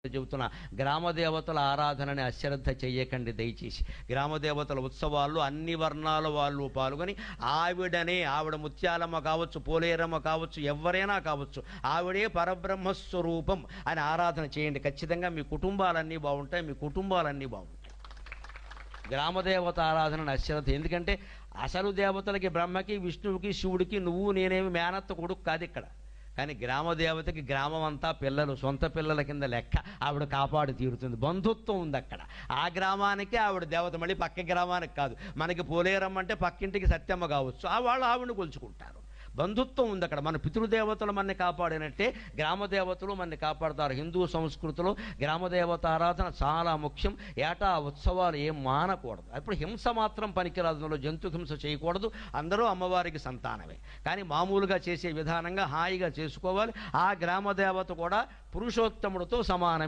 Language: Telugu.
చెబుతున్న గ్రామదేవతల ఆరాధనని అశ్రద్ధ చెయ్యకండి దయచేసి. గ్రామదేవతల ఉత్సవాల్లో అన్ని వర్ణాల వాళ్ళు పాల్గొని ఆవిడ ముత్యాలమ్మ కావచ్చు, పోలేరమ్మ కావచ్చు, ఎవరైనా కావచ్చు, ఆవిడే పరబ్రహ్మస్వరూపం అని ఆరాధన చేయండి. ఖచ్చితంగా మీ కుటుంబాలన్నీ బాగుంటాయి, మీ కుటుంబాలన్నీ బాగుంటాయి. గ్రామదేవత ఆరాధనని అశ్రద్ధ. ఎందుకంటే అసలు దేవతలకి బ్రహ్మకి, విష్ణువుకి, శివుడికి నువ్వు నేనేమి మేనత్త కొడుకు కాదు ఇక్కడ. కానీ గ్రామదేవతకి గ్రామం అంతా పిల్లలు, సొంత పిల్లల కింద లెక్క. ఆవిడ కాపాడు తీరుతుంది. బంధుత్వం ఉంది అక్కడ. ఆ గ్రామానికి ఆవిడ దేవత, మళ్ళీ పక్క గ్రామానికి కాదు. మనకి పోలేరమ్మ అంటే పక్కింటికి సత్యమ్మ కావచ్చు, వాళ్ళు ఆవిడని కొలుచుకుంటారు. బంధుత్వం ఉంది అక్కడ. మన పితృదేవతలు మనని కాపాడినట్టే గ్రామదేవతలు మనని కాపాడుతారు. హిందూ సంస్కృతిలో గ్రామదేవత ఆరాధన చాలా ముఖ్యం. ఏటా ఉత్సవాలు ఏం మానకూడదు. అప్పుడు హింస మాత్రం పనికిరాదు. అందులో జంతు హింస చేయకూడదు. అందరూ అమ్మవారికి సంతానమే. కానీ మామూలుగా చేసే విధానంగా హాయిగా చేసుకోవాలి. ఆ గ్రామదేవత కూడా పురుషోత్తముడితో సమానమే.